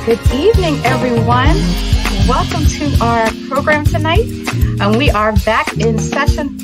Good evening, everyone. Welcome to our program tonight. We are back in session.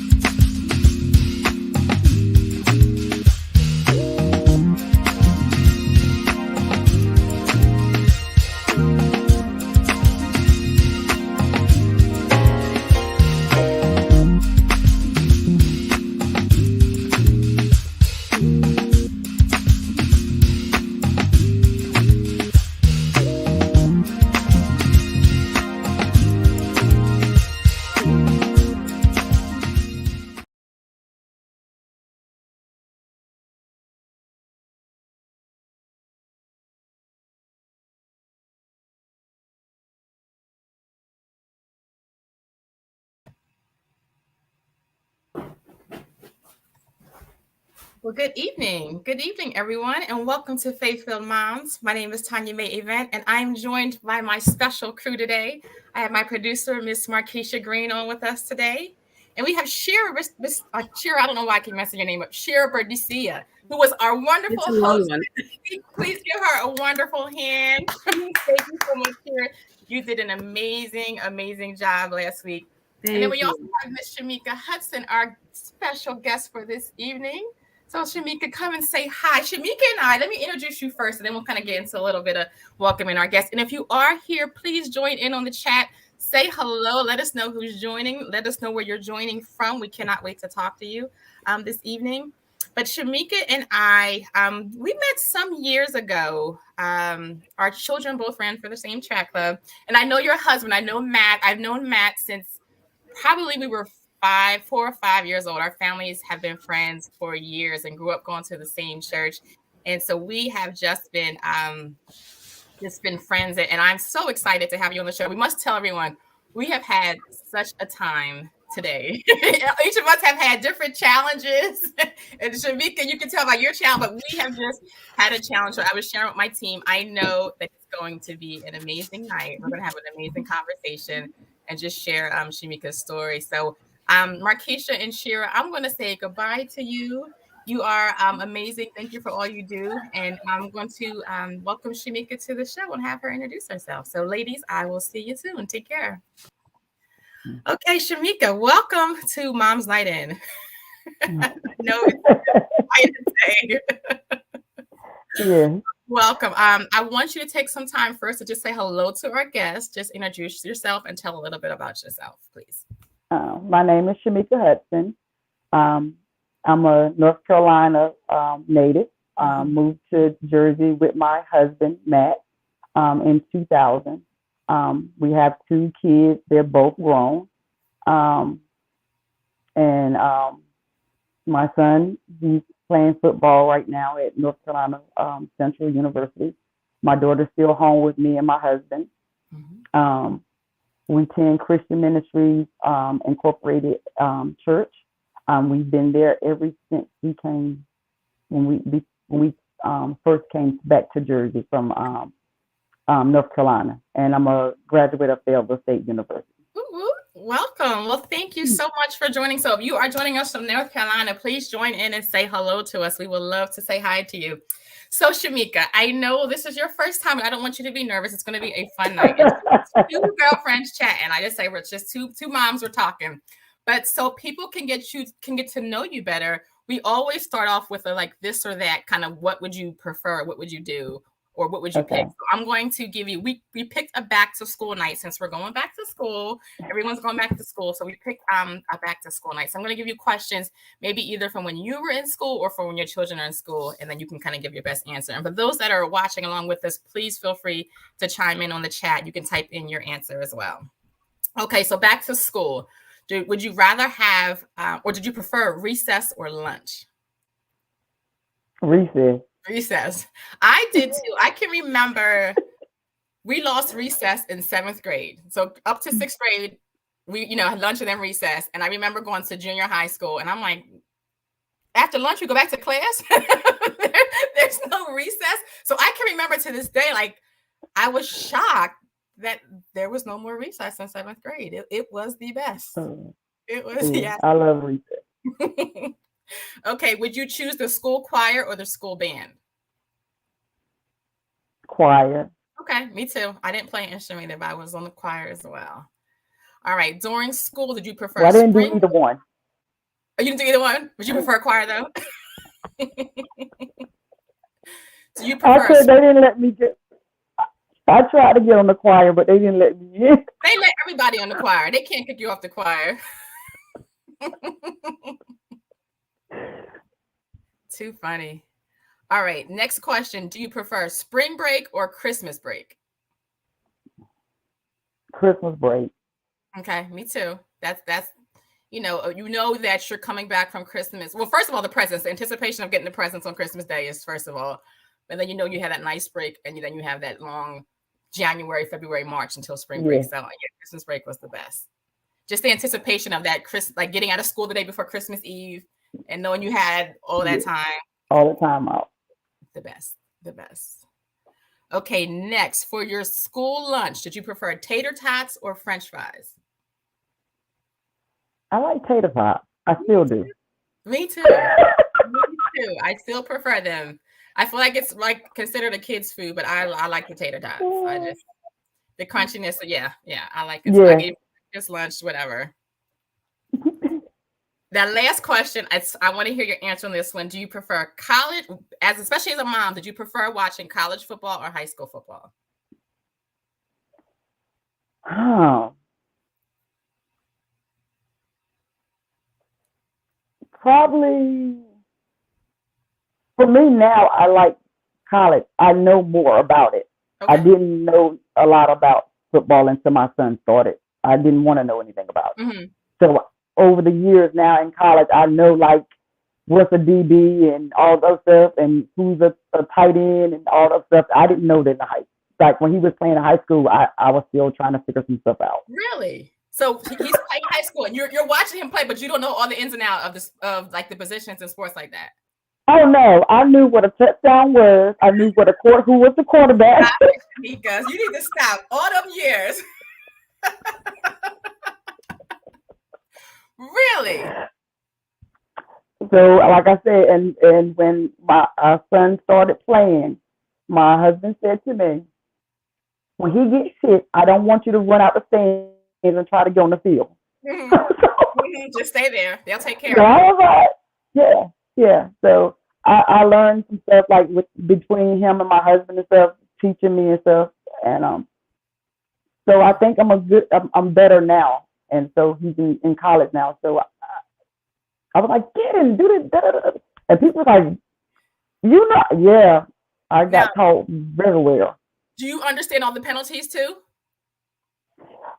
Well, good evening. Good evening, everyone, and welcome to Faith-Filled Moms. My name is Tanya May Event, and I'm joined by my special crew today. I have my producer, Miss Markeisha Green, on with us today. And we have Shira, Shira, I don't know why I keep messing your name up, Shira Berdicia, who was our wonderful host. Please give her a wonderful hand. Thank you so much, Shira. You did an amazing job last week. And then we also have Miss Shemeika Hudson, our special guest for this evening. So Shemeika, come and say hi. Shemeika and I, let me introduce you first, and then we'll kind of get into a little bit of welcoming our guests. And if you are here, please join in on the chat. Say hello. Let us know who's joining. Let us know where you're joining from. We cannot wait to talk to you this evening. But Shemeika and I, we met some years ago. Our children both ran for the same track club. And I know your husband. I know Matt. I've known Matt since probably we were 4 or 5 years old. Our families have been friends for years and grew up going to the same church. And so we have just been friends. And I'm so excited to have you on the show. We must tell everyone, we have had such a time today. Each of us have had different challenges. And Shemeika, you can tell by your challenge, but we have just had a challenge. So I was sharing with my team. I know that it's going to be an amazing night. We're going to have an amazing conversation and just share Shemeika's story. So Markeisha and Shira, I'm going to say goodbye to you. You are amazing. Thank you for all you do. And I'm going to welcome Shemeika to the show and have her introduce herself. So ladies, I will see you soon. Take care. Okay, Shemeika, welcome to Mom's Night In. No, it's yeah. Welcome. I want you to take some time first to just say hello to our guests. Just introduce yourself and tell a little bit about yourself, please. My name is Shemeika Hudson. I'm a North Carolina native. Moved to Jersey with my husband, Matt, in 2000. We have 2 kids. They're both grown. And my son, he's playing football right now at North Carolina Central University. My daughter's still home with me and my husband. We attend Christian Ministries Incorporated Church. We've been there ever since we came, when we first came back to Jersey from North Carolina. And I'm a graduate of Fayetteville State University. Welcome. Well, thank you so much for joining. So if you are joining us from North Carolina, please join in and say hello to us. We would love to say hi to you. So Shemeika, I know this is your first time, and I don't want you to be nervous. It's going to be a fun night. It's 2 girlfriends chatting. I just say we're just two moms are talking. But so people can get to know you better. We always start off with a like this or that kind of what would you prefer? What would you do? Or what would you pick? So I'm going to give you, we picked a back to school night since we're going back to school. Everyone's going back to school. So we picked a back to school night. So I'm going to give you questions, maybe either from when you were in school or from when your children are in school. And then you can kind of give your best answer. And for those that are watching along with us, please feel free to chime in on the chat. You can type in your answer as well. Okay, so back to school. Would you rather have, or did you prefer recess or lunch? Recess. I did too. I can remember we lost recess in 7th grade. So up to 6th grade, we, had lunch and then recess. And I remember going to junior high school and I'm like, after lunch, we go back to class. There's no recess. So I can remember to this day, like I was shocked that there was no more recess in 7th grade. It was the best. It was, yeah. I love recess. Okay, would you choose the school choir or the school band? Choir. Okay. Okay, me too. I didn't play an instrument, but I was on the choir as well. All right. During school, did you prefer Well, I didn't do spring? either one. Oh, you didn't do either one? Would you prefer choir though? Do you I prefer? could. They didn't let me get. I tried to get on the choir, but they didn't let me in. They let everybody on the choir. They can't kick you off the choir. Too funny. All right. Next question. Do you prefer spring break or Christmas break? Christmas break. Okay, me too. That's you know that you're coming back from Christmas. Well, first of all, the presents, the anticipation of getting the presents on Christmas Day is first of all, and then you have that nice break, and then you have that long January, February, March until spring break. Yeah, So yeah, Christmas break was the best. Just the anticipation of that like getting out of school the day before Christmas Eve, and knowing you had all that yeah. time. All the time out. The best, the best. Okay, next for your school lunch, did you prefer tater tots or French fries? I like tater tots. I still do. Me too. Me too. I still prefer them. I feel like it's like considered a kid's food, but I like potato tots. I just the crunchiness. Yeah, yeah. I like it. So I Yeah. eat just lunch, whatever. That last question, I want to hear your answer on this one. Do you prefer college, especially as a mom? Did you prefer watching college football or high school football? Oh, probably for me now. I like college. I know more about it. I Okay. didn't know a lot about football until my son started. I didn't want to know anything about it. Hmm. So over the years now in college, I know like what's a DB and all those stuff, and who's a tight end and all that stuff. I didn't know that in high. Like when he was playing in high school, I was still trying to figure some stuff out. Really? So he's playing high school, and you're watching him play, but you don't know all the ins and outs of this of like the positions in sports like that. Oh no, I knew what a touchdown was. I knew what who was the quarterback. Stop it, Shemeika. You need to stop all them years. Really? So like I said, and when my son started playing, my husband said to me, when he gets sick, I don't want you to run out the stands and try to get on the field. Hmm. So, Hmm. Just stay there. They'll take care so of I him. was like, yeah, yeah. So I learned some stuff like between him and my husband and stuff, teaching me and stuff, and so I think I'm better now, and so he's in college now. So I was like, get in, do this, da, da, da. And people were like, you know, yeah, I Now, got taught very well. do you understand all the penalties too?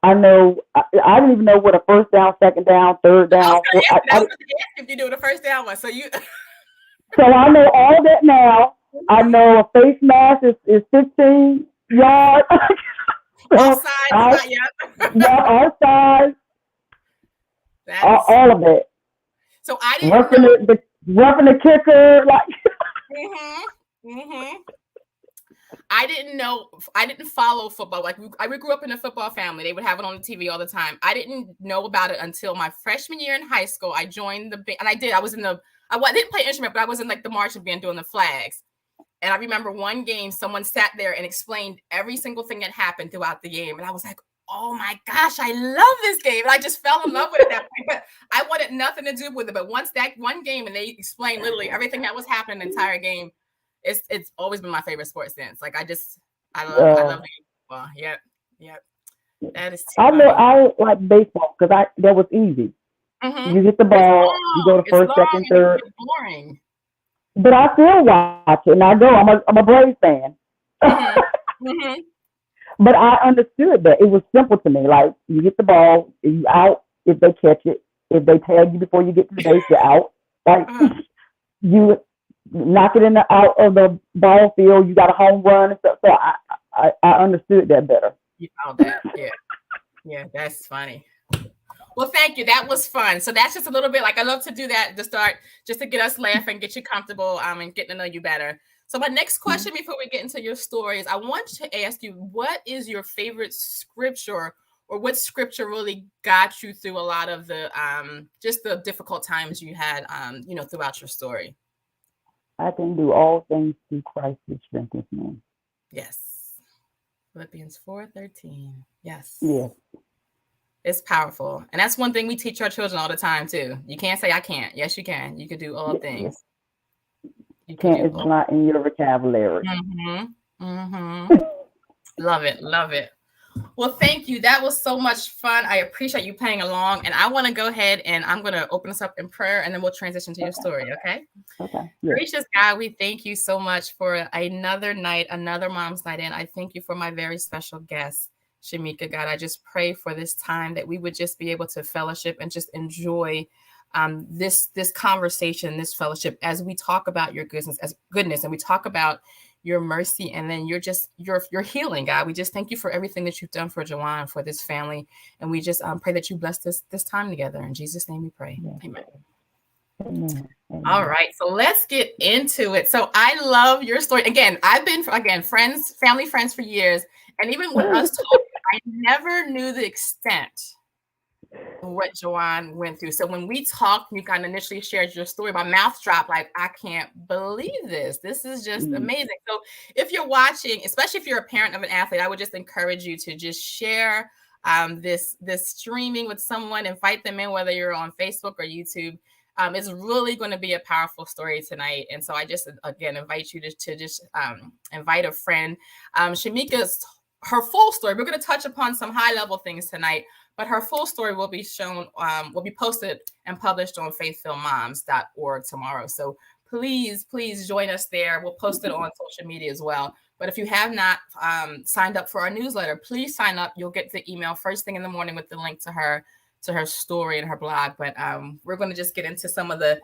I know, I didn't even know what a first down, second down, third I was down. gonna ask you. I was going to ask if you do the first down one. So you. So I know all that now. I Mhm. know a face mask is 15 yards. So Offside is I, not yet. yeah, outside, That is all of it. so. I didn't Roughing know. roughing the kicker, like. Hmm. Hmm. I didn't know. I didn't follow football. Like I grew up in a football family. They would have it on the TV all the time. I didn't know about it until my freshman year in high school. I joined the band, and I did. I was in the. I didn't play instrument, but I was in like the marching band doing the flags. And I remember one game, someone sat there and explained every single thing that happened throughout the game, and I was like, "Oh my gosh, I love this game!" And I just fell in love with it at that point. But I wanted nothing to do with it. But once that one game, and they explained literally everything that was happening the entire game, it's always been my favorite sport since. Like I uh, love baseball. Yep, yep. That is too I know funny. I like baseball because that was easy. Hmm. You hit the It's ball, you go long. to It's first, long second, and it third. gets boring. But I still watch it, and I go. I'm a Braves fan. Hmm. Hmm. But I understood that it was simple to me. Like you hit the ball, you out if they catch it. If they tag you before you get to the base, you're out. Like Uh-huh. you knock it in the out of the ball field, you got a home run and stuff. So I understood that better. You found that. Yeah. Yeah. That's funny. Well, thank you. That was fun. So that's just a little bit like I love to do that to start, just to get us laughing, get you comfortable, and getting to know you better. So my next question before we get into your stories, I want to ask you, what is your favorite scripture, or what scripture really got you through a lot of the just the difficult times you had throughout your story? I can do all things through Christ who strengthens me. Yes. Philippians 4:13. Yes. Yeah. It's powerful. And that's one thing we teach our children all the time too. You can't say I can't. Yes, you can. You can do all Yeah. Yeah. things. You can Can't do is all. not in your vocabulary. Mm-hmm. Mm-hmm. Love it. Love it. Well, thank you. That was so much fun. I appreciate you playing along. And I want to go ahead and I'm going to open us up in prayer and then we'll transition to your Okay. story. Okay. Okay. Yes. Gracious God, we thank you so much for another night, another mom's night in. I thank you for my very special guest, Shemeika. God, I just pray for this time that we would just be able to fellowship and just enjoy this conversation, this fellowship as we talk about your goodness, and we talk about your mercy, and then you're healing, God. We just thank you for everything that you've done for Jawan, for this family, and we just pray that you bless this time together. In Jesus' name, we pray. Yes. Amen. Amen. All Amen. right, so let's get into it. So I love your story. Again, I've been family friends for years, and even with us talking, I never knew the extent of what Joanne went through. So when we talked, you kind of initially shared your story. My mouth dropped, like I can't believe this. This is just amazing. So if you're watching, especially if you're a parent of an athlete, I would just encourage you to just share this streaming with someone, invite them in, whether you're on Facebook or YouTube. It's really going to be a powerful story tonight. And so I just, again, invite you to just invite a friend. Shemeika's, her full story, we're going to touch upon some high level things tonight, but her full story will be shown, will be posted and published on faithfulmoms.org tomorrow. So please join us there. We'll post it on social media as well. But if you have not signed up for our newsletter, please sign up. You'll get the email first thing in the morning with the link to her story and her blog. But we're going to just get into some of the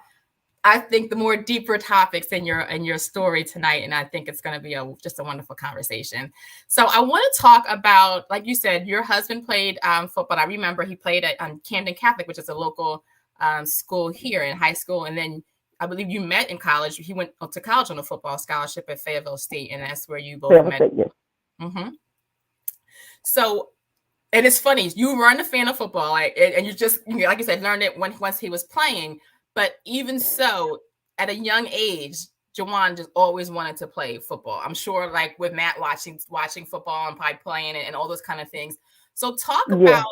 more deeper topics in your story tonight. And I think it's going to be just a wonderful conversation. So I want to talk about, like you said, your husband played football. I remember he played at Camden Catholic, which is a local school here in high school. And then I believe you met in college. He went to college on a football scholarship at Fayetteville State. And that's where you both met. Yes. Mm-hmm. So, and it's funny, you weren't a fan of football, and you just, like you said, learned it once he was playing. But even so, at a young age, Jawan just always wanted to play football. I'm sure, like with Matt watching football and probably playing it and all those kind of things. So talk about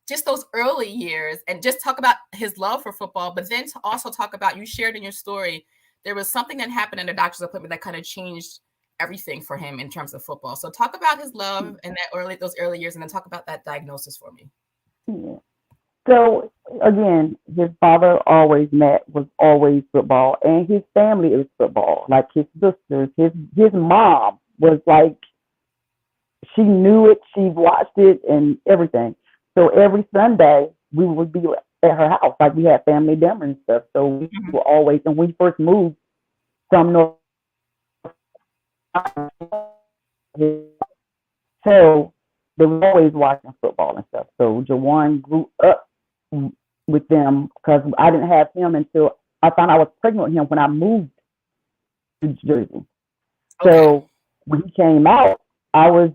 just those early years and just talk about his love for football, but then to also talk about, you shared in your story, there was something that happened in a doctor's appointment that kind of changed everything for him in terms of football. So talk about his love and those early years, and then talk about that diagnosis for me. Yeah. So again, his father was always football, and his family is football. Like his sisters, his mom was like, she knew it, she watched it and everything. So every Sunday we would be at her house, like we had family dinner and stuff. So we were always, and when we first moved from North, so they were always watching football and stuff. So Jawan grew up with them because I didn't have him until I found I was pregnant with him when I moved to Jersey. Okay. So when he came out, I was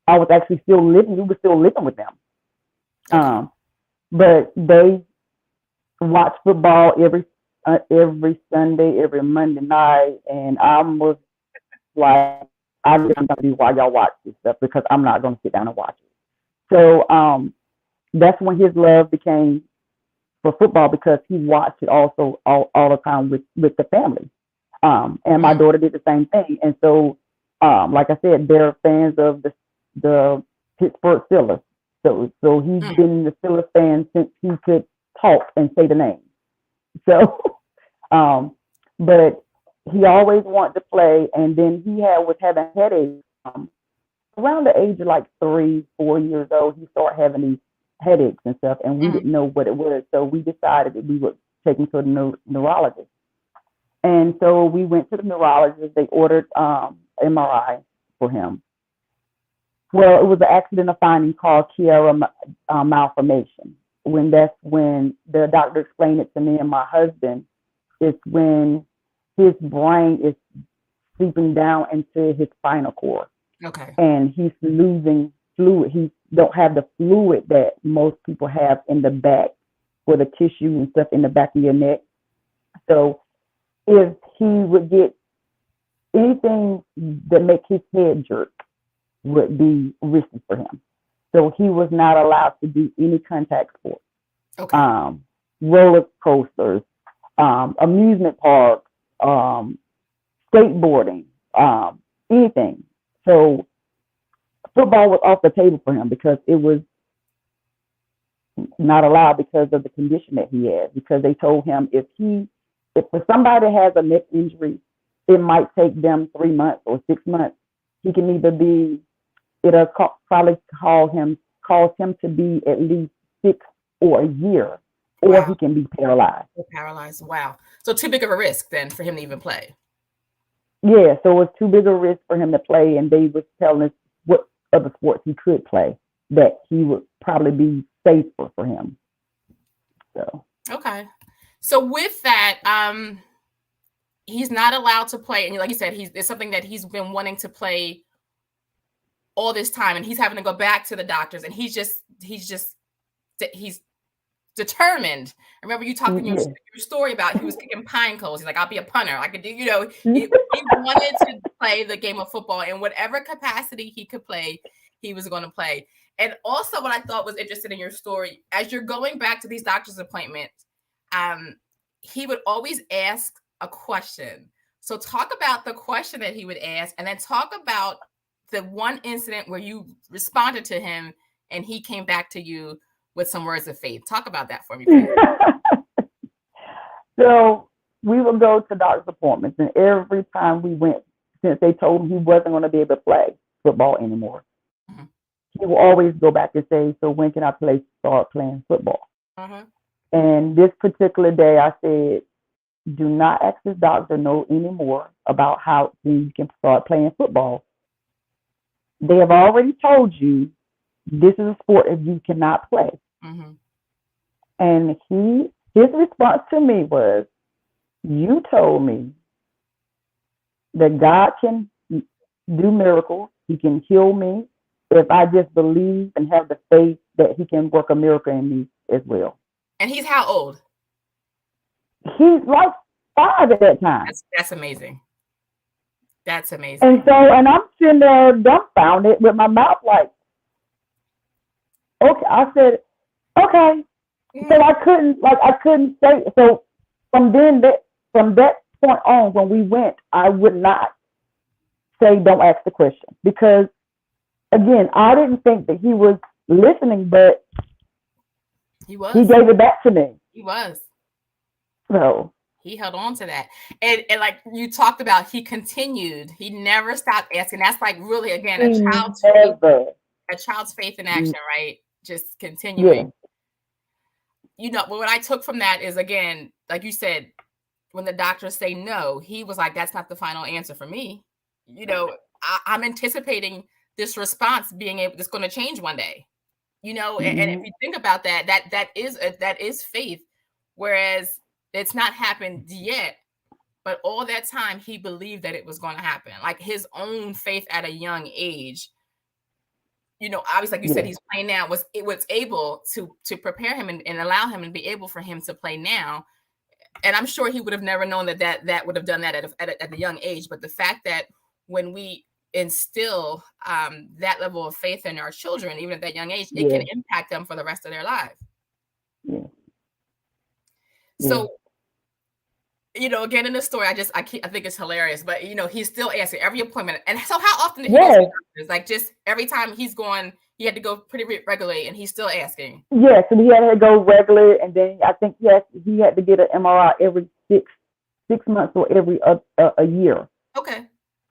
actually still living. We were still living with them. Okay. But they watch football every Sunday, every Monday night, and I was like, I'm going to be while y'all watch this stuff because I'm not going to sit down and watch it. So that's when his love became for football, because he watched it also all the time with the family. And my daughter did the same thing. And so, like I said, they're fans of the Pittsburgh Steelers. So he's been the Steelers fan since he could talk and say the name. So, but he always wanted to play, and then he was having headaches. Around the age of like 3-4 years old, he started having these headaches and stuff, and we didn't know what it was. So we decided that we would take him to a neurologist. And so we went to the neurologist. They ordered MRI for him. Well, it was an accident of finding called Chiari malformation. That's when the doctor explained it to me and my husband. It's when his brain is seeping down into his spinal cord. Okay. And he's losing fluid. He don't have the fluid that most people have in the back, for the tissue and stuff in the back of your neck. So if he would get anything that makes his head jerk, would be risky for him. So he was not allowed to do any contact sports, Okay. roller coasters, amusement parks, skateboarding, anything. So football was off the table for him because it was not allowed because of the condition that he had. Because they told him if somebody has a neck injury, it might take them 3 months or 6 months. He can either be, it'll probably cause him to be at least 6 or a year, or Wow. he can be paralyzed. Paralyzed. Wow. So too big of a risk then for him to even play. Yeah, so it was too big a risk for him to play, and they was telling us what other sports he could play that he would probably be safer for him. So Okay. So with that, he's not allowed to play, and like you said, it's something that he's been wanting to play all this time, and he's having to go back to the doctors, and he's determined. I remember you talking your story about he was kicking pine cones. He's like, I'll be a punter. I could do, he wanted to play the game of football in whatever capacity he could play, he was going to play. And also what I thought was interesting in your story, as you're going back to these doctor's appointments, he would always ask a question. So talk about the question that he would ask, and then talk about the one incident where you responded to him and he came back to you with some words of faith. Talk about that for me, please. So we would go to doctor's appointments, and every time we went, since they told him he wasn't going to be able to play football anymore, he will always go back and say, so when can I start playing football? And this particular day I said, do not ask this doctor no anymore about how you can start playing football. They have already told you this is a sport that you cannot play. And his response to me was, you told me that God can do miracles. He can heal me if I just believe and have the faith that he can work a miracle in me as well. And he's how old? He's like 5 at that time. That's amazing. That's amazing. And I'm sitting there dumbfounded with my mouth like, okay. I said, okay. So I couldn't say. So from that point on, when we went, I would not say don't ask the question, because again, I didn't think that he was listening, but he was. He gave it back to me. He was. So he held on to that, and like you talked about, he continued. He never stopped asking. That's like really, again, a child's faith in action, right? Just continuing. Yeah. What I took from that is, again, like you said, when the doctors say no, he was like, that's not the final answer for me. I'm anticipating this response it's going to change one day, and if you think about that is faith, whereas it's not happened yet, but all that time he believed that it was going to happen. Like his own faith at a young age, obviously, like you said, he's playing now, was able to prepare him and allow him and be able for him to play now. And I'm sure he would have never known that would have done that at a young age. But the fact that when we instill that level of faith in our children, even at that young age, it can impact them for the rest of their lives. So, again, in the story, I think it's hilarious, but he's still asking every appointment. And so how often did he go to doctors? Like just every time he's going, he had to go pretty regularly, and he's still asking. Yes, and he had to go regular, and then I think he had to get an MRI every six months or every a year. Okay.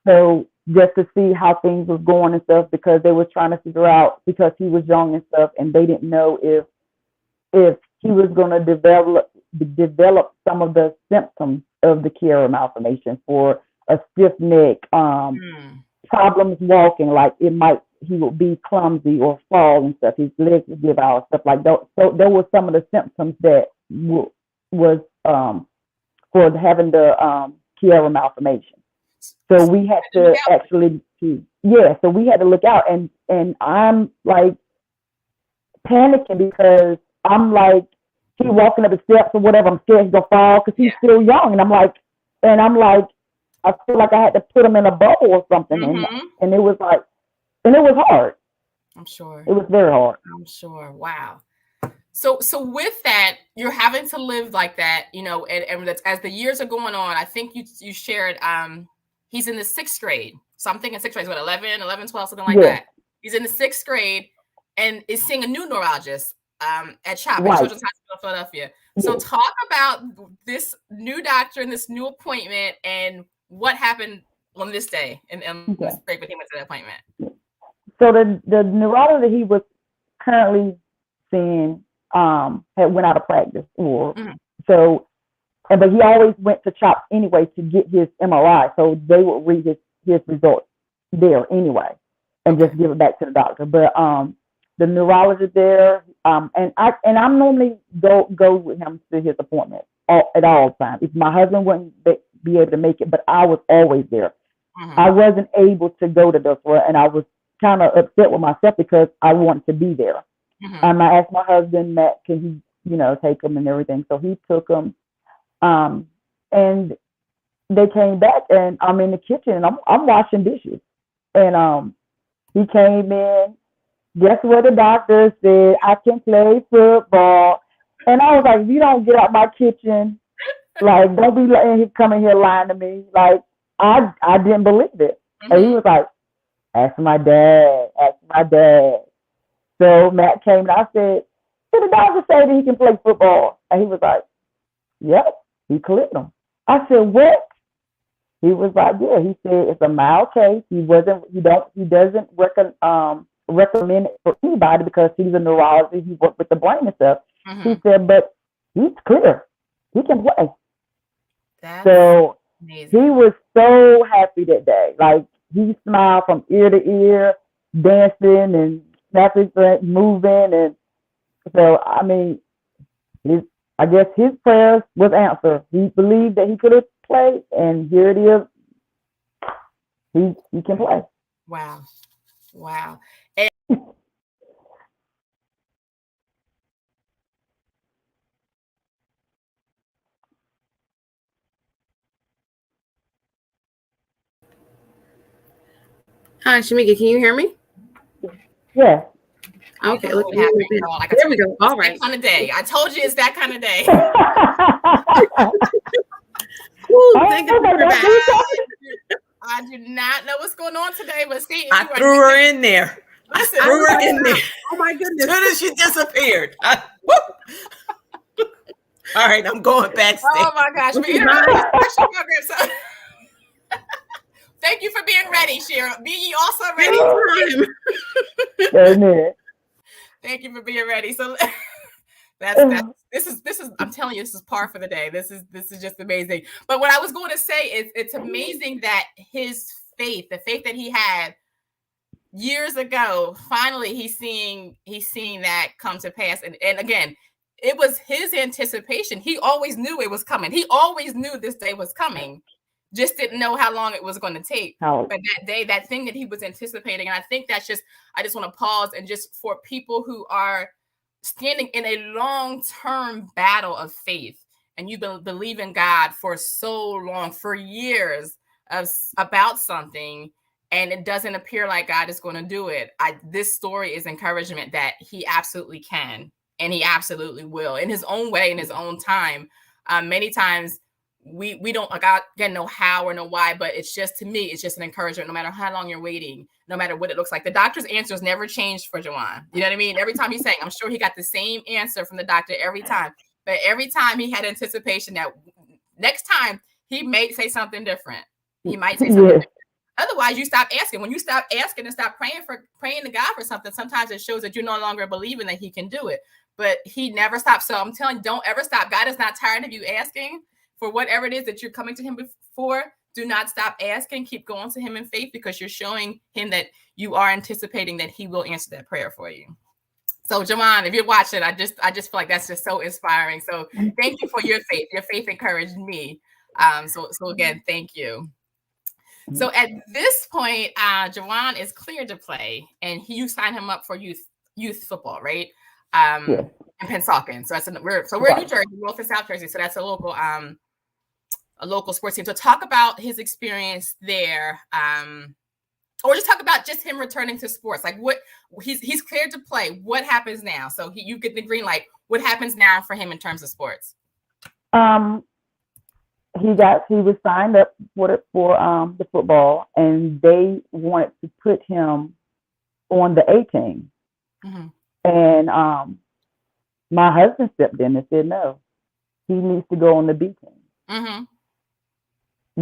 So just to see how things was going and stuff, because they were trying to figure out, because he was young and stuff, and they didn't know if he was going to develop some of the symptoms of the Chiari malformation, for a stiff neck, problems walking, like he would be clumsy or fall and stuff. His legs would give out, stuff like that. So there were some of the symptoms that was for having the Chiari malformation. So we had to so we had to look out, and I'm like panicking, because I'm like, he walking up the steps or whatever, I'm scared he's gonna fall because he's still young, and I'm like, I feel like I had to put him in a bubble or something, and it was like, And it was hard. I'm sure. It was very hard. I'm sure. Wow. So with that, you're having to live like that, you know, and as the years are going on, I think you shared, he's in the 6th grade. So I'm thinking 6th grade is what, 11, 12, something like that. He's in the 6th grade and is seeing a new neurologist at CHOP, at Children's Hospital of Philadelphia. So talk about this new doctor and this new appointment and what happened on this day and this break when he went to the appointment. So the neurologist that he was currently seeing had went out of practice, or so, but he always went to CHOP anyway to get his MRI, so they would read his results there anyway, and just give it back to the doctor. But the neurologist there, and I'm normally go with him to his appointment at all times. If my husband wouldn't be able to make it, but I was always there. I wasn't able to go to this one, and I was kind of upset with myself because I wanted to be there. I asked my husband, Matt, can he, you know, take him and everything. So he took him, and they came back, and I'm in the kitchen, and I'm washing dishes, and he came in. Guess what the doctor said? I can play football, and I was like, if you don't get out my kitchen, like, don't be letting him come in here lying to me. Like, I didn't believe it, and he was like, ask my dad. So Matt came and I said, did the doctor say that he can play football? And he was like, yep, he cleared him. I said, what? He was like, yeah. He said it's a mild case. He doesn't recommend it for anybody because he's a neurologist. He worked with the brain and stuff. He said, but he's clear. He can play. So amazing. He was so happy that day. Like, he smiled from ear to ear, dancing and snapping, moving, and so I mean, I guess his prayers was answered. He believed that he could have played, and here it is. He can play. Wow. Hi, Shemeika, can you hear me? Yeah. Okay, look what happened. Like, there we go. All right. Kind of day. I told you it's that kind of day. Thank you for that. I do not know what's going on today, but see, I threw her in there. Oh my goodness! As soon as she disappeared. All right, I'm going backstage. Oh my gosh! Thank you for being ready, Cheryl. Be ye also ready. Thank you for being ready. So this is I'm telling you, this is par for the day. This is just amazing. But what I was going to say is it's amazing that his faith, the faith that he had years ago, finally he's seeing that come to pass. And again, it was his anticipation. He always knew it was coming. He always knew this day was coming. Just didn't know how long it was going to take. But that day, that thing that he was anticipating, and I think I just want to pause and just for people who are standing in a long-term battle of faith, and you've been believing God for so long, for years, about something, and it doesn't appear like God is going to do it. This story is encouragement that he absolutely can, and he absolutely will, in his own way, in his own time. Many times, we don't again know how or know why, but it's just, to me, it's just an encouragement. No matter how long you're waiting, no matter what it looks like, the doctor's answers never changed for Jawan. You know what I mean? Every time he's saying, I'm sure he got the same answer from the doctor every time, but every time he had anticipation that next time he may say something different. He might say something different. Otherwise, you stop asking. When you stop asking and stop praying to God for something, sometimes it shows that you're no longer believing that he can do it. But he never stops. So I'm telling you, don't ever stop. God is not tired of you asking. For whatever it is that you're coming to him for, do not stop asking. Keep going to him in faith, because you're showing him that you are anticipating that he will answer that prayer for you. So, Jawan, if you're watching, I just feel like that's just so inspiring. So thank you for your faith. Your faith encouraged me. So again, thank you. So at this point, Jawan is cleared to play, and you signed him up for youth football, right? In Pennsauken. So we're in New Jersey, North and South Jersey. So that's a local sports team. So talk about his experience there. or just talk about just him returning to sports. Like what he's cleared to play. What happens now? So you get the green light. What happens now for him in terms of sports? He was signed up for the football, and they wanted to put him on the A team. Mm-hmm. And my husband stepped in and said, no, he needs to go on the B team. Mm-hmm.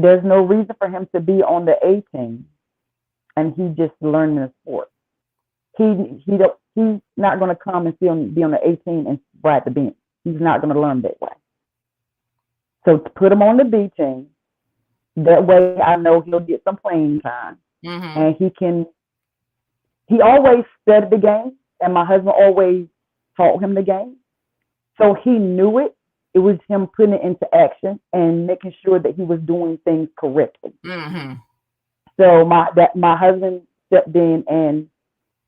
There's no reason for him to be on the A team, and he just learning the sport. He's not going to come and be on the A team and ride the bench. He's not going to learn that way. So to put him on the B team, that way I know he'll get some playing time, mm-hmm. and he always studied the game, and my husband always taught him the game. So he knew it. It was him putting it into action and making sure that he was doing things correctly. Mm-hmm. So my husband stepped in and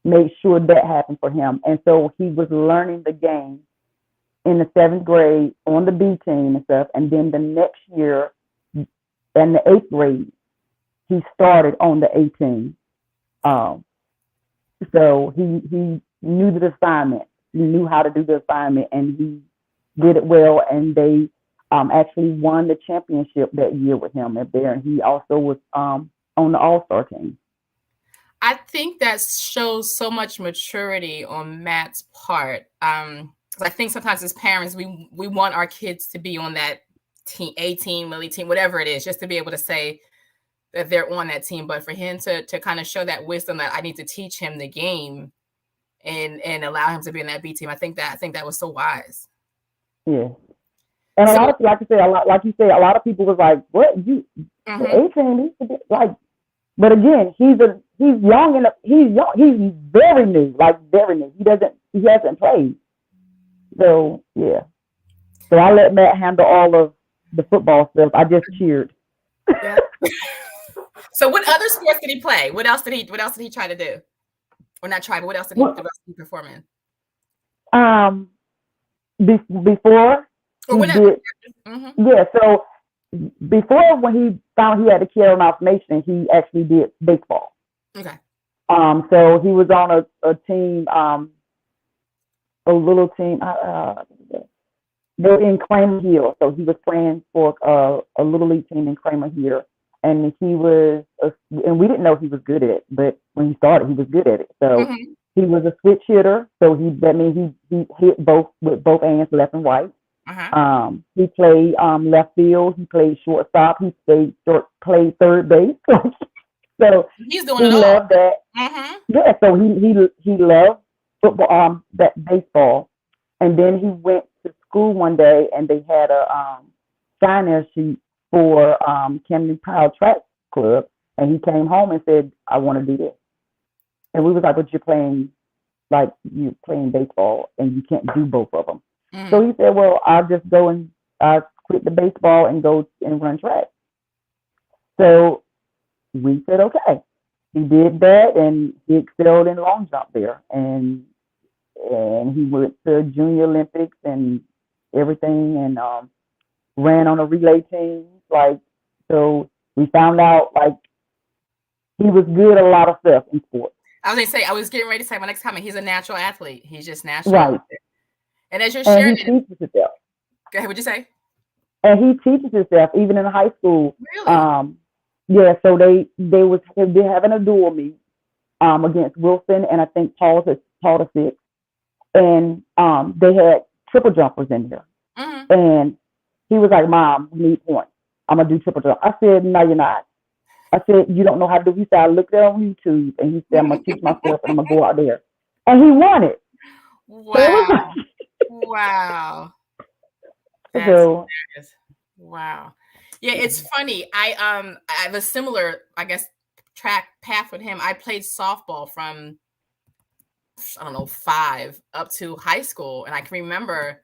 made sure that happened for him. And so he was learning the game in the 7th grade on the B team and stuff. And then the next year in the 8th grade, he started on the A team. So he knew the assignment. He knew how to do the assignment, and he did it well. And they actually won the championship that year with him up there. And he also was on the All-Star team. I think that shows so much maturity on Matt's part. I think sometimes as parents, we want our kids to be on that team, A team, Lily team, whatever it is, just to be able to say that they're on that team. But for him to kind of show that wisdom that I need to teach him the game and allow him to be in that B team, I think that was so wise. Yeah. And a lot of, like you say, a lot of people was like, what, the A team, but again, he's young enough, he's very new, very new. He hasn't played. So, yeah. So I let Matt handle all of the football stuff. I just cheered. Yeah. So what other sports did he play? What else did he try to do? Or not try, but what else did he perform in? Before he did, yeah, so before when he found he had to carry an information, he actually did baseball. Okay. So he was on a team, a little team. They're in Kramer Hill, so he was playing for a little league team in Kramer Hill, and and we didn't know he was good at it, but when he started, he was good at it. So he was a switch hitter, so that means he hit with both hands, left and right. He played left field. He played shortstop. He played third base. So he's doing it all. Loved that. Yeah, so he loved football, that baseball, and then he went to school one day, and they had a sign-in sheet for Camden Powell Track Club, and he came home and said, "I want to do this." And we was like, "But you're playing baseball, and you can't do both of them." So he said, "Well, I'll just go and quit the baseball and go and run track." So we said, "Okay." He did that, and he excelled in long jump there, and he went to Junior Olympics and everything, and ran on a relay team. So we found out he was good at a lot of stuff in sports. I was getting ready to say my next comment. He's a natural athlete. He's just natural. Right. And as you're sharing, he teaches himself. Go ahead. What'd you say? And he teaches himself even in high school. Really? Yeah. So they're having a dual meet against Wilson and I think Paul to 6, and they had triple jumpers in there. And he was like, "Mom, we need points. I'm gonna do triple jump." I said, "No, you're not." I said, "You don't know how to do it." He said, "I looked it on YouTube," and he said, "I'm gonna teach myself and I'm gonna go out there." And he won it. Wow. Wow. That's hilarious. Wow. Yeah, it's funny. I have a similar, I guess, track path with him. I played softball from 5 up to high school, and I can remember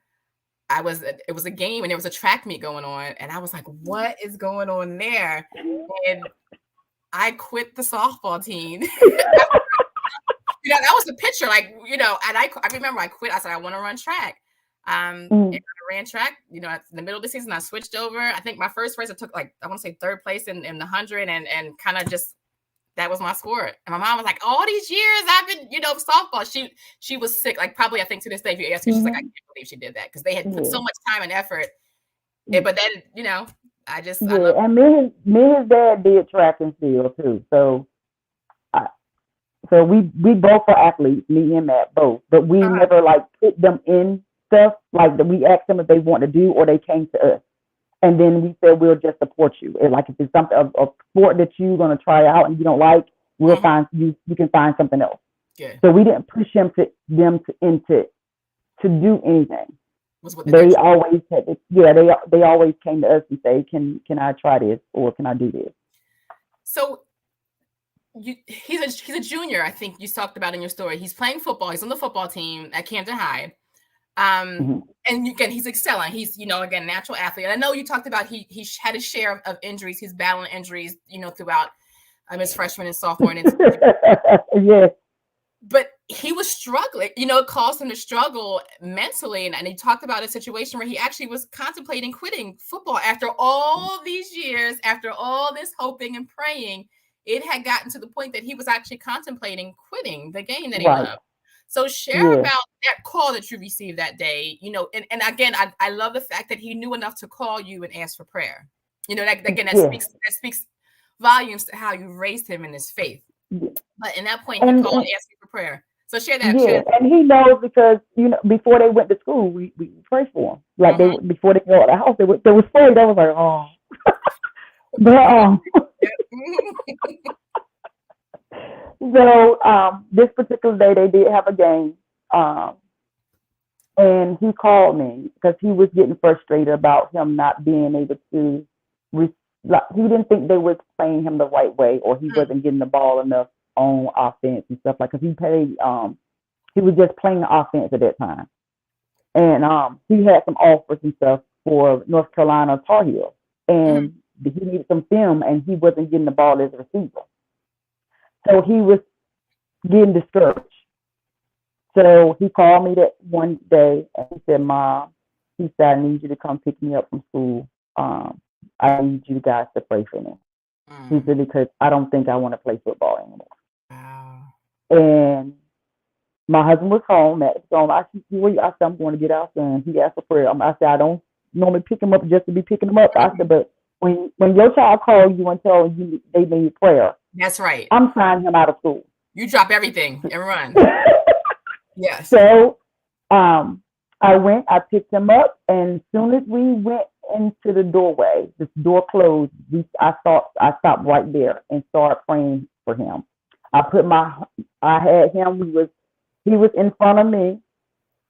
it was a game and there was a track meet going on, and I was like, "What is going on there?" And I quit the softball team. That was the picture, and I remember I quit. I said, "I want to run track." And I ran track, in the middle of the season. I switched over. I think my first race I took I want to say 3rd place in the 100, and kind of just that was my sport. And my mom was like, all these years I've been, softball. She was sick. Like probably I think to this day, if you ask her, she's like, I can't believe she did that because they had put so much time and effort. But then, I love and me and his dad did track and field too. So we both are athletes, me and Matt both, but we never like put them in stuff like that. We asked them if they want to do, or they came to us. And then we said, we'll just support you. And like if it's something a sport that you're going to try out and you don't like, we'll find you can find something else. Good. So we didn't push them to do anything. They always had this, they always came to us and say, can I try this, or can I do this? So he's a junior, I think you talked about in your story. He's playing football. He's on the football team at Camden High. And again, he's excelling. He's, again, natural athlete. And I know you talked about he had a share of injuries. He's battling injuries, throughout his freshman and sophomore. And yes. But he was struggling, it caused him to struggle mentally. And he talked about a situation where he actually was contemplating quitting football after all these years, after all this hoping and praying. It had gotten to the point that he was actually contemplating quitting the game that he loved. So share about that call that you received that day, and again, I love the fact that he knew enough to call you and ask for prayer. That speaks volumes to how you raised him in his faith. But in that point, he called and asked you for prayer. So share that. Yeah, and he knows because, before they went to school, we prayed for him. Like before they go out of the house, they was afraid. They was like, oh. But so this particular day they did have a game, and he called me because he was getting frustrated about him not being able to. He didn't think they were playing him the right way, or he wasn't getting the ball enough on offense and stuff like. Because he was just playing the offense at that time, and he had some offers and stuff for North Carolina Tar Heels, and he needed some film, and he wasn't getting the ball as a receiver. So he was getting discouraged. So he called me that one day and he said, Mom, he said, I need you to come pick me up from school. I need you guys to pray for me. He said, because I don't think I want to play football anymore. Wow. And my husband was home. I said, I'm going to get out there. And he asked for prayer. I said, I don't normally pick him up just to be picking him up. I said, but when your child calls you and tells you they need prayer, that's right. I'm signing him out of school. You drop everything and run. Yes. So I picked him up, and as soon as we went into the doorway, this door closed, I stopped right there and started praying for him. I had him, he was in front of me.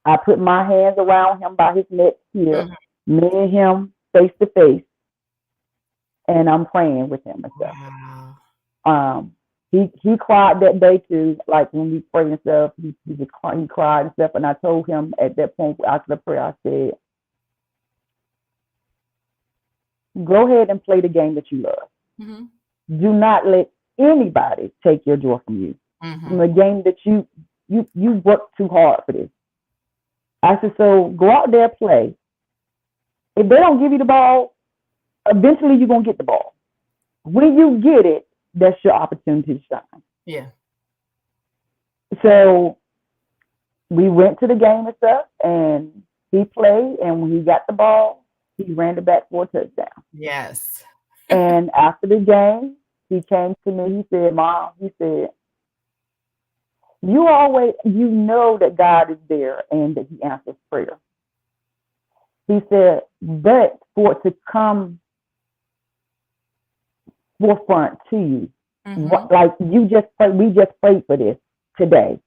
I put my hands around him by his neck here, me and him face to face, and I'm praying with him and stuff. Wow. He cried that day too, like when we prayed and stuff, he cried and stuff, and I told him at that point after the prayer, I said, go ahead and play the game that you love. Do not let anybody take your joy from you. From the game that you worked too hard for this. I said, so go out there, play. If they don't give you the ball, eventually you're going to get the ball. When you get it, that's your opportunity to shine. Yeah. So we went to the game and stuff, and he played, and when he got the ball, he ran it back for a touchdown. Yes. And after the game, he came to me, he said, Mom, he said, you know that God is there and that he answers prayer. He said, but for it to come forefront to you, like we just prayed for this today.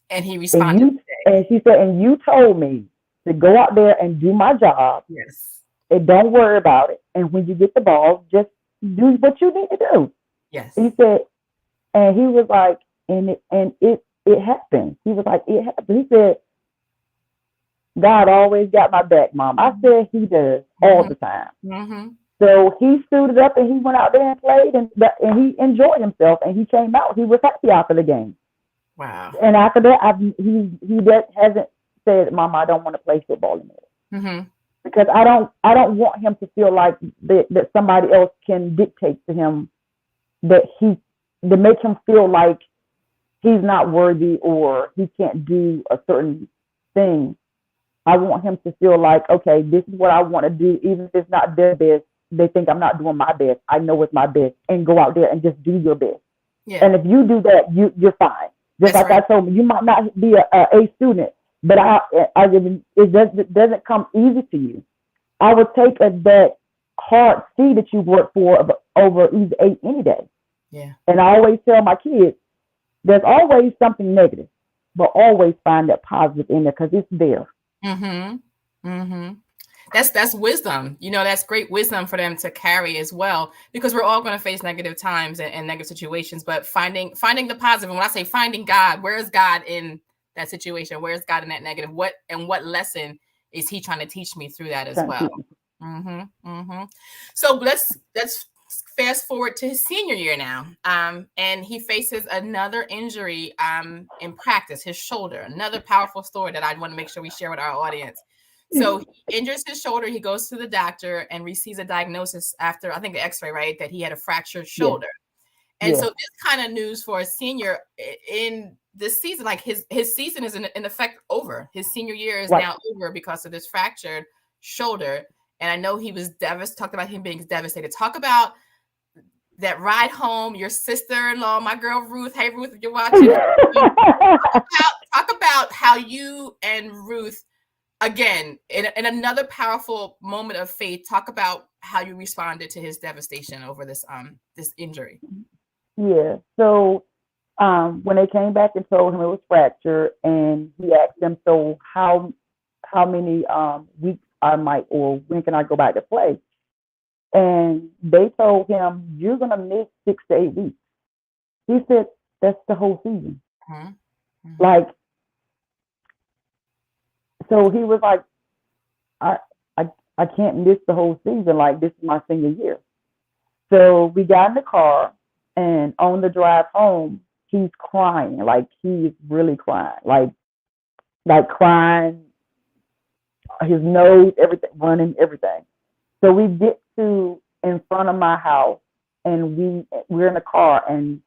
And he responded and she said, and you told me to go out there and do my job. Yes. And don't worry about it. And when you get the ball, just do what you need to do. Yes. He said, and he was like, and it happened. He was like, it happened. He said, God always got my back, Mom. I said he does all the time. So he suited up and he went out there and played, and he enjoyed himself, and he came out. He was happy after the game. Wow. And after that, he hasn't said, Mom, I don't want to play football anymore. Because I don't want him to feel like that somebody else can dictate to him that he to make him feel like he's not worthy or he can't do a certain thing. I want him to feel like, okay, this is what I want to do, even if it's not their best. They think I'm not doing my best. I know it's my best, and go out there and just do your best. Yeah. And if you do that, you're fine. Just That's like I told you, you might not be a student, but it doesn't come easy to you. I would take that hard C that you work for over either A any day. Yeah. And I always tell my kids, there's always something negative, but always find that positive in there because it's there. Mm-hmm. Mm-hmm. That's wisdom. That's great wisdom for them to carry as well, because we're all going to face negative times and negative situations, but finding the positive. And when I say finding God, where is God in that situation? Where is God in that negative? What lesson is he trying to teach me through that as well? Mm-hmm. Mm-hmm. So let's fast forward to his senior year now. And he faces another injury in practice, his shoulder, another powerful story that I want to make sure we share with our audience. So he injures his shoulder. He goes to the doctor and receives a diagnosis after, I think, the x-ray, right, that he had a fractured shoulder. Yeah. And so this kind of news for a senior in this season, like his season is in effect over. His senior year is now over because of this fractured shoulder. And I know he was devastated, talked about him being devastated. Talk about that ride home, your sister-in-law, my girl Ruth. Hey, Ruth, if you're watching. talk about how you and Ruth, again, in another powerful moment of faith, talk about how you responded to his devastation over this injury. Yeah. So when they came back and told him it was fractured, and he asked them, so how many weeks I might, or when can I go back to play? And they told him, you're going to miss 6 to 8 weeks. He said, that's the whole season. Mm-hmm. Like, so he was like, I can't miss the whole season. Like, this is my senior year. So we got in the car, and on the drive home, he's crying. Like, he's really crying. Like crying, his nose, everything, running, everything. So we get to in front of my house, and we're in the car, and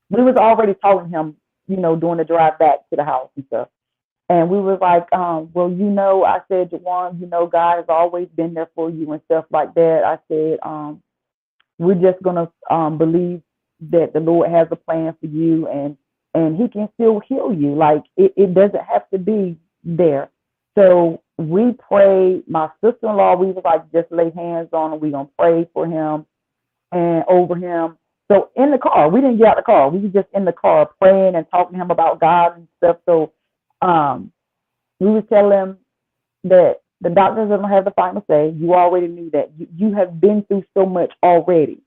we was already telling him, doing the drive back to the house and stuff. And we was like, well, I said, Jawan, God has always been there for you and stuff like that. I said, we're just going to believe that the Lord has a plan for you, and he can still heal you. Like, it doesn't have to be there. So we prayed. My sister-in-law, we was like, just lay hands on him. We're going to pray for him and over him. So in the car, we didn't get out the car. We were just in the car praying and talking to him about God and stuff. So we would tell him that the doctors don't have the final say. You already knew that. You have been through so much already.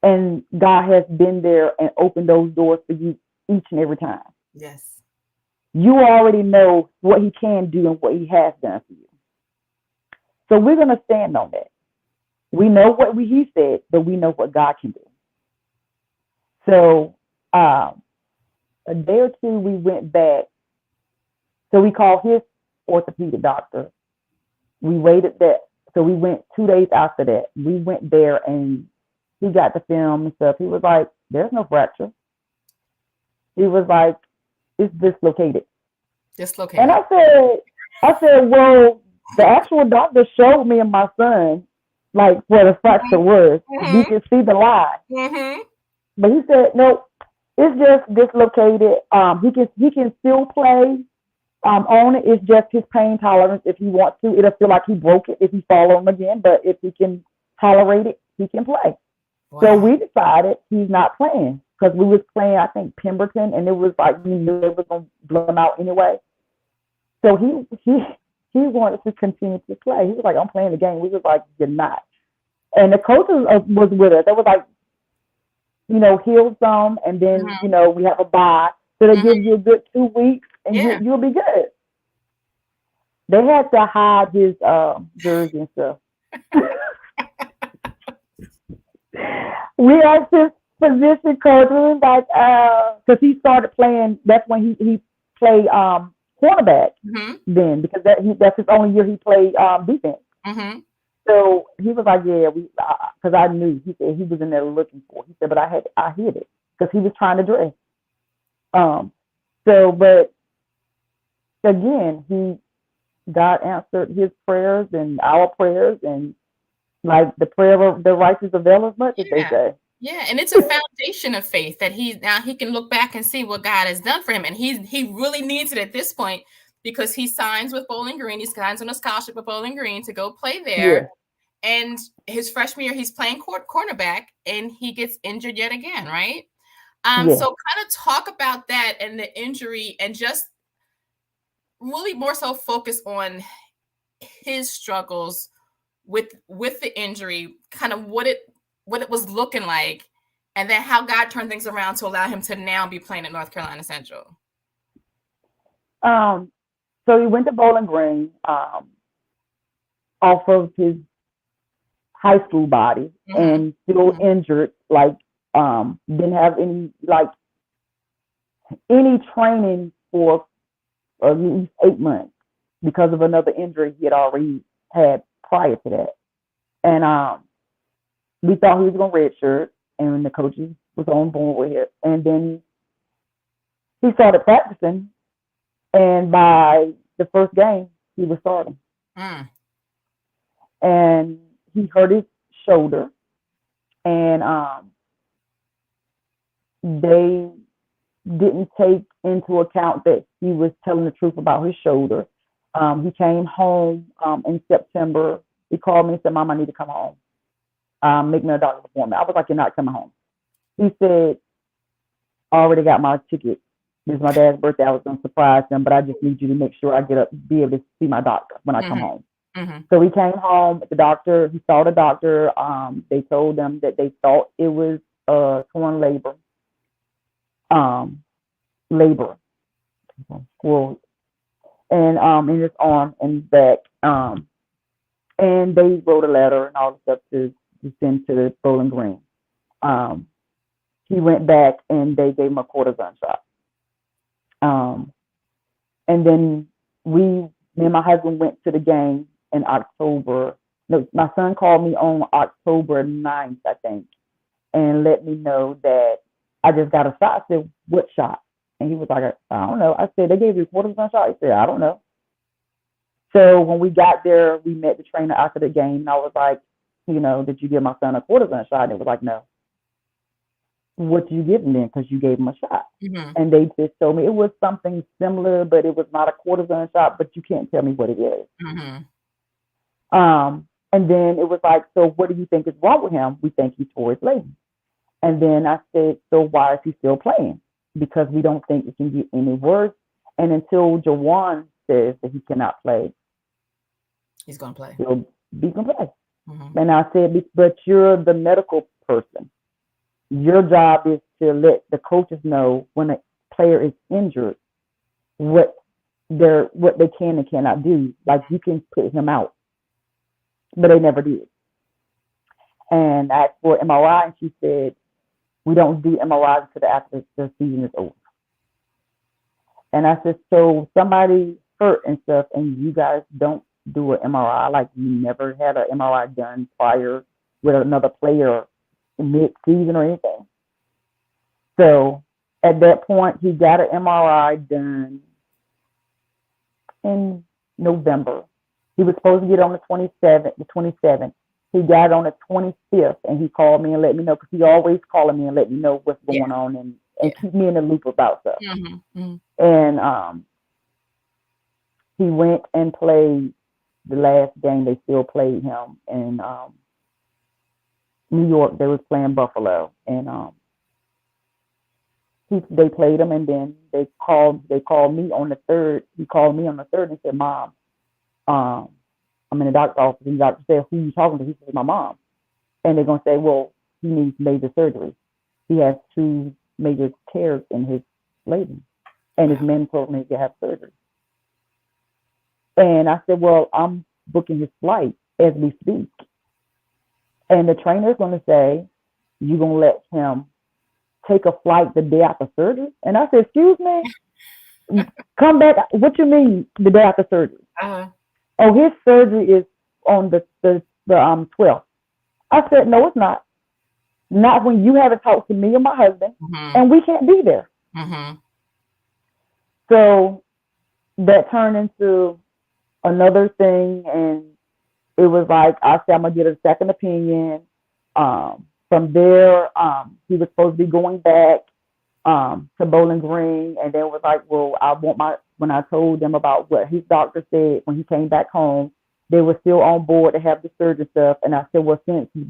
And God has been there and opened those doors for you each and every time. Yes. You already know what he can do and what he has done for you. So we're going to stand on that. We know what he said, but we know what God can do. So a day or two, we went back. So we called his orthopedic doctor. We waited that. So we went 2 days after that. We went there, and he got the film and stuff. He was like, there's no fracture. He was like, it's dislocated. Dislocated. And I said, well, the actual doctor showed me and my son, like, where the fracture was. Mm-hmm. You can see the line. Mm-hmm. But he said, no, it's just dislocated. He can still play on it. It's just his pain tolerance. If he wants to, it'll feel like he broke it if he fall on him again. But if he can tolerate it, he can play. Wow. So we decided he's not playing, because we was playing, I think, Pemberton, and it was like we knew they were going to blow him out anyway. So he wanted to continue to play. He was like, I'm playing the game. We was like, you're not. And the coach was with us. They was like, heal some, and then, mm-hmm. We have a bye. So they mm-hmm. give you a good 2 weeks, and you'll be good. They had to hide his jersey and stuff. We asked his position coach, we was like, because he started playing, that's when he played cornerback mm-hmm. then, because that's his only year he played defense. Mm-hmm. So he was like, yeah, because I knew. He said he was in there looking for it. He said, but I hit it. because he was trying to dress. But again, God answered his prayers and our prayers, and like the prayer of the righteous availeth much, as they say. Yeah, and it's a foundation of faith that he can look back and see what God has done for him, and he really needs it at this point because he signs with Bowling Green. He signs on a scholarship with Bowling Green to go play there. Yeah. And his freshman year, he's playing cornerback, and he gets injured yet again, right? So kind of talk about that and the injury, and just really more so focus on his struggles with the injury, kind of what it was looking like, and then how God turned things around to allow him to now be playing at North Carolina Central. So he went to Bowling Green off of his high school body, and still injured, like didn't have any training for at least 8 months because of another injury he had already had prior to that. And we thought he was going to redshirt, and the coaches was on board with it. And then he started practicing, and by the first game, he was starting. And he hurt his shoulder, and they didn't take into account that he was telling the truth about his shoulder. He came home in September. He called me and said, "Mom, I need to come home. Make me a doctor's appointment." I was like, "You're not coming home." He said, "I already got my ticket. This is my dad's birthday. I was going to surprise him, but I just need you to make sure I be able to see my doctor when I come home." So he came home. He saw the doctor. They told them that they thought it was torn labor. And in his arm and back. And they wrote a letter and all the stuff to send to the Bowling Green. He went back and they gave him a cortisone shot. And then me and my husband went to the game in October. No, my son called me on October 9th, I think, and let me know that I just got a shot. I said, "What shot?" And he was like, "I don't know." I said, "They gave you a cortisone shot?" He said, "I don't know." So when we got there, we met the trainer after the game, and I was like, "Did you give my son a cortisone shot?" And it was like, "No." "What did you give him then? Because you gave him a shot." And they just told me it was something similar, but it was not a cortisone shot, but you can't tell me what it is. And then it was like, "So what do you think is wrong with him?" "We think he tore his labrum." And then I said, "So why is he still playing?" "Because we don't think it can get any worse. And until Jawan says that he cannot play, he's going to play. He's going to play." And I said, "But you're the medical person. Your job is to let the coaches know when a player is injured what they can and cannot do. Like, you can put him out." But they never did. And I asked for MRI, and she said, "We don't do MRI until after the season is over." And I said, "So somebody hurt and stuff, and you guys don't do an MRI? Like, you never had an MRI done prior with another player mid-season or anything?" So at that point, he got an MRI done in November. He was supposed to get on the 27th. He got on the 25th, and he called me and let me know, because he always calling me and let me know what's going on and keep me in the loop about stuff. And he went and played the last game. They still played him in New York. They was playing Buffalo, and they played him, and then they called me on the 3rd. He called me on the 3rd and said, "Mom, I'm in the doctor's office," and the doctor said, "Who are you talking to?" He said, "My mom." And they're going to say, "Well, he needs major surgery. He has 2 major tears in his labrum, and his men told me to have surgery." And I said, "Well, I'm booking his flight as we speak." And the trainer's going to say, "You're going to let him take a flight the day after surgery?" And I said, "Excuse me? Come back. What you mean the day after surgery?" "Oh, his surgery is on the 12th. I said, "No, it's not." not when you haven't talked to me or my husband, and we can't be there. So that turned into another thing, and it was like, I said, I'm going to get a second opinion. From there, he was supposed to be going back to Bowling Green, and then was like, well, when I told them about what his doctor said when he came back home, they were still on board to have the surgery stuff. And I said, well, since his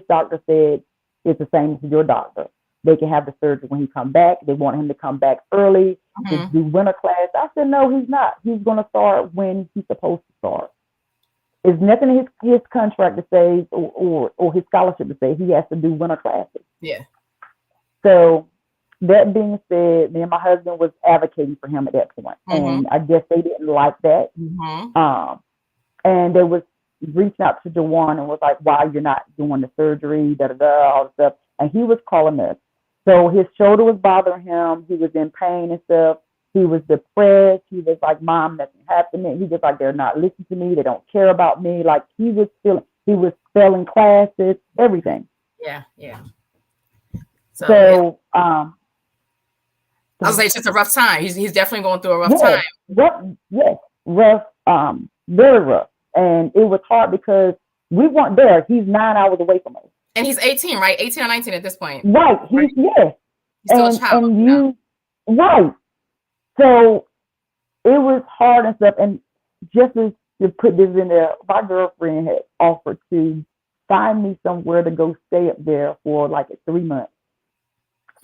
doctor said it's the same as your doctor, they can have the surgery when he come back. They want him to come back early to do winter class. I said, no, he's not. He's going to start when he's supposed to start. There's nothing in his contract to say or his scholarship to say he has to do winter classes. Yeah. So that being said, me and my husband was advocating for him at that point. And I guess they didn't like that. And they was reaching out to Jawan and was like, why you're not doing the surgery, all the stuff. And he was calling us. So his shoulder was bothering him. He was in pain and stuff. He was depressed. He was like, Mom, nothing happening. He was like, they're not listening to me. They don't care about me. Like he was failing classes, everything. Yeah. So I was like, it's just a rough time. He's definitely going through a rough time. Rough, very rough. And it was hard because we weren't there. He's 9 hours away from us. And he's 18, right? 18 or 19 at this point. Right. He's still a child. Right. So it was hard and stuff. And just to put this in there, my girlfriend had offered to find me somewhere to go stay up there for like 3 months.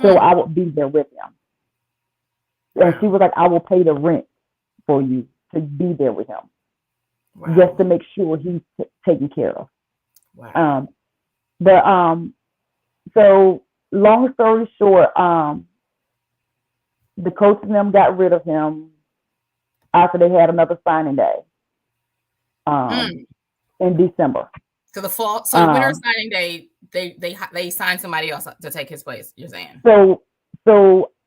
So I would be there with him. And she was like, I will pay the rent for you to be there with him. Wow. Just to make sure he's taken care of. Wow. So long story short, the coach and them got rid of him after they had another signing day in December. So winter signing day, they signed somebody else to take his place, you're saying? So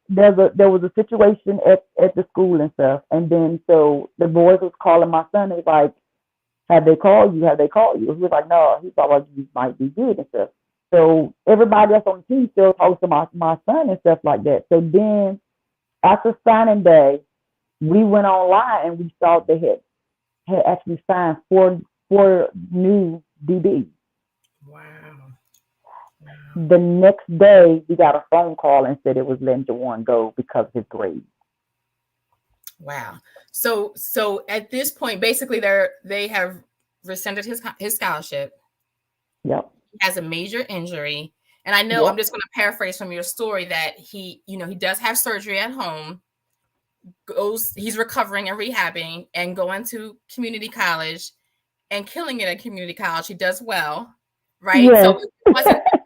there was a situation at the school and stuff, and then so the boys was calling my son. He's like, have they called you? He was like, no. He thought like you might be good and stuff. So everybody else on the team still talks to my son and stuff like that. So then after signing day, we went online and we saw they had actually signed four new DBs. Wow. The next day, we got a phone call and said it was letting Jawan go because of his grades. Wow. So at this point, basically, they have rescinded his scholarship. Yep. He has a major injury, and I know I'm just going to paraphrase from your story that he does have surgery at home. He's recovering and rehabbing and going to community college and killing it at community college. He does well, right? Yes. So it wasn't that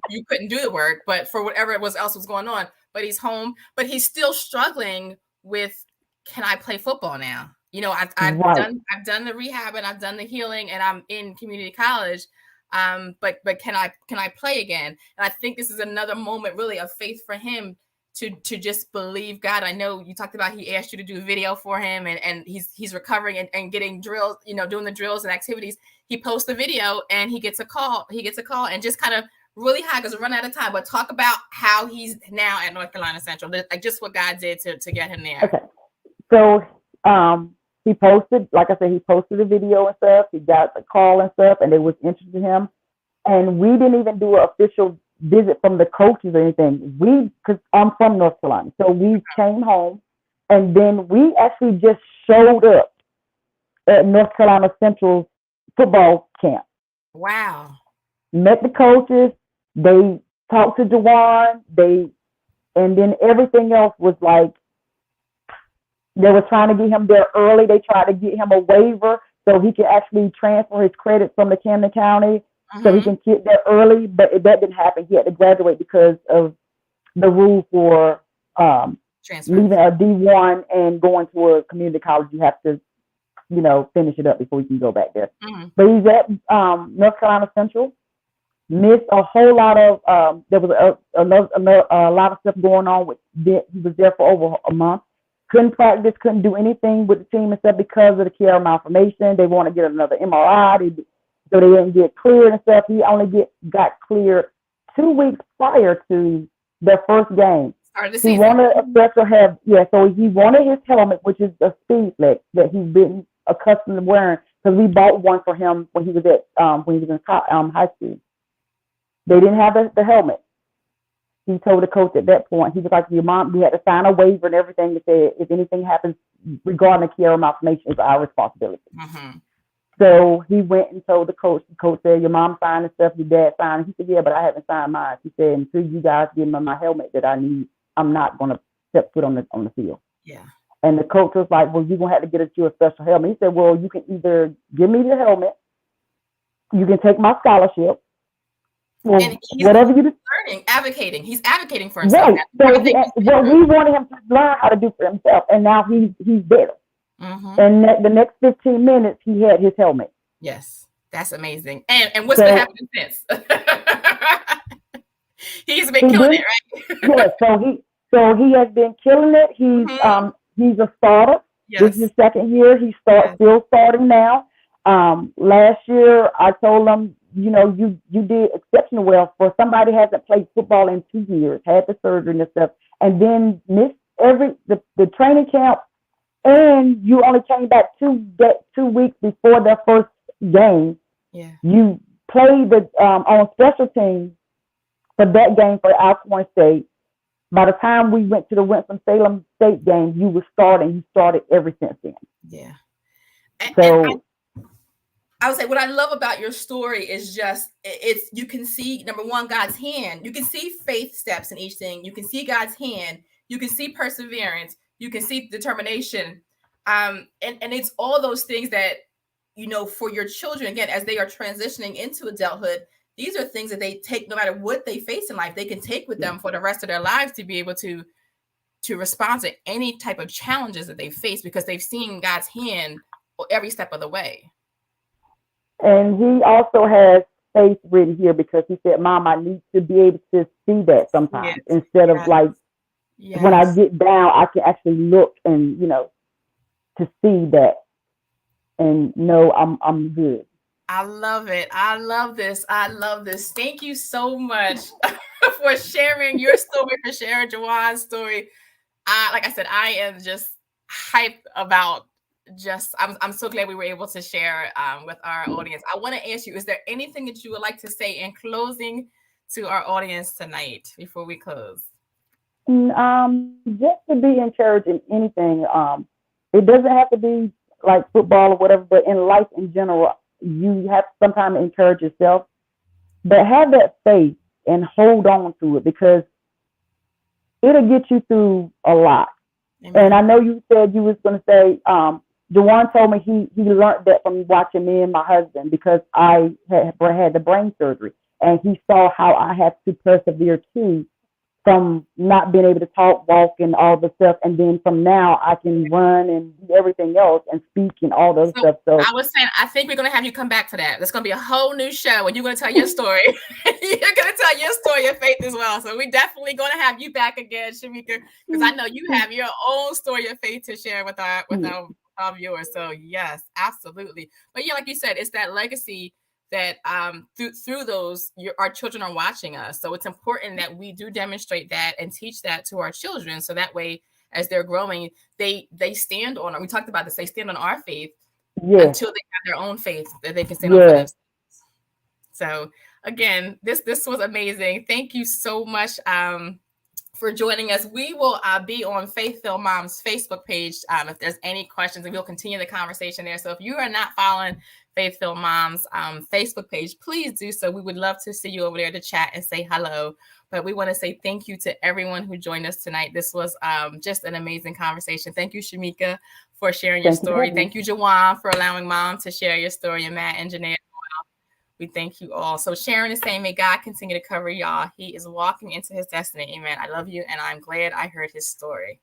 you couldn't do the work, but for whatever else was going on. But he's home, but he's still struggling with, can I play football now? I've done the rehab and I've done the healing and I'm in community college. But can I play again? And I think this is another moment really of faith for him to just believe God. I know you talked about he asked you to do a video for him and he's recovering and getting drills, doing the drills and activities. He posts the video and he gets a call and just kind of really high because we're running out of time, but talk about how he's now at North Carolina Central, like just what God did to get him there. Okay. So he posted, like I said, he posted a video and stuff. He got a call and stuff, and they was interested in him. And we didn't even do an official visit from the coaches or anything. Because I'm from North Carolina, so we came home, and then we actually just showed up at North Carolina Central's football camp. Wow. Met the coaches. They talked to Jawan. And then everything else was like, they were trying to get him there early. They tried to get him a waiver so he could actually transfer his credits from the Camden County so he can get there early. But that didn't happen. He had to graduate because of the rule for leaving a D1 and going to a community college. You have to, finish it up before you can go back there. But he's at North Carolina Central. Missed a whole lot of, there was a lot of stuff going on. He was there for over a month. Couldn't practice, couldn't do anything with the team and stuff because of the care malformation. They want to get another MRI, so they didn't get cleared and stuff. He only got cleared 2 weeks prior to their first game. Start of the He season. wanted a special so he wanted his helmet, which is a speed flex that he's been accustomed to wearing, because we bought one for him when he was in high school. They didn't have the helmet. He told the coach at that point, he was like, your mom, we had to sign a waiver and everything that said if anything happens regarding the Kiara malformation, it's our responsibility. Mm-hmm. So he went and told the coach. The coach said, your mom signed the stuff, your dad signed it. He said, yeah, but I haven't signed mine. He said, until you guys give me my helmet that I need, I'm not going to step foot on the field. Yeah. And the coach was like, well, you're going to have to get you a special helmet. He said, well, you can either give me the helmet, you can take my scholarship, well, and he's whatever you do. Advocating. He's advocating for himself. Right. So we wanted him to learn how to do for himself, and now he's better. Mm-hmm. And the next 15 minutes, he had his helmet. Yes, that's amazing. And what's been happening since? He's been killing it, right? Yeah. So he has been killing it. He's a starter. Yes. This is his second year. He's still starting now. Last year, I told him, you did exceptionally well for somebody who hasn't played football in 2 years, had the surgery and stuff, and then missed the training camp, and you only came back 2 weeks before their first game. Yeah. You played on special teams for that game for Alcorn State. By the time we went to the Winston-Salem State game, you were starting. You started ever since then. Yeah. So I would say what I love about your story is just you can see, number one, God's hand. You can see faith steps in each thing. You can see God's hand. You can see perseverance. You can see determination. And it's all those things that, for your children, again, as they are transitioning into adulthood, these are things that they take no matter what they face in life. They can take with them for the rest of their lives to be able to respond to any type of challenges that they face, because they've seen God's hand every step of the way. And he also has faith written here, because he said, Mom, I need to be able to see that sometimes, instead of when I get down, I can actually look and, to see that and know I'm good. I love it. I love this. I love this. Thank you so much for sharing your story, for sharing Jawan's story. Like I said, I am just hyped about I'm so glad we were able to share with our audience. I want to ask you, is there anything that you would like to say in closing to our audience tonight before we close? Just to be encouraged in anything. It doesn't have to be like football or whatever, but in life in general, you have to sometimes encourage yourself, but have that faith and hold on to it, because it'll get you through a lot. Amen. And I know you said you was going to say, Jawan told me he learned that from watching me and my husband, because I had the brain surgery, and he saw how I had to persevere too, from not being able to talk, walk, and all the stuff, and then from now I can run and do everything else and speak and all those stuff. So I was saying, I think we're going to have you come back to that. There's going to be a whole new show, and you're going to tell your story. You're going to tell your story of faith as well. So we're definitely going to have you back again, Shemeika, because I know you have your own story of faith to share with our viewers. So yes, absolutely. But yeah, like you said, it's that legacy that through those, our children are watching us. So it's important that we do demonstrate that and teach that to our children, so that way, as they're growing, they stand on, we talked about this, they stand on our faith until they have their own faith that they can stand on for themselves. So again, this was amazing. Thank you so much for joining us. We will be on Faith-Filled Moms Facebook page if there's any questions, and we'll continue the conversation there. So if you are not following Faith-Filled Moms Facebook page, please do so. We would love to see you over there to chat and say hello. But we want to say thank you to everyone who joined us tonight. This was just an amazing conversation. Thank you, Shemeika, for sharing your story. Thank you, Jawan, for allowing Mom to share your story, and Matt and Janae. We thank you all. So Sharon is saying, may God continue to cover y'all. He is walking into his destiny. Amen. I love you, and I'm glad I heard his story.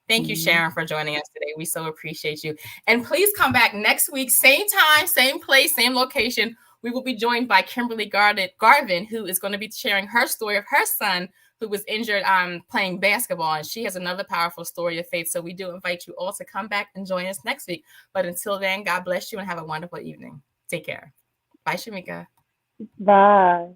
Thank you, Sharon, for joining us today. We so appreciate you. And please come back next week, same time, same place, same location. We will be joined by Kimberly Garvin, who is going to be sharing her story of her son who was injured playing basketball. And she has another powerful story of faith. So we do invite you all to come back and join us next week. But until then, God bless you and have a wonderful evening. Take care. Bye, Shemeika. Bye.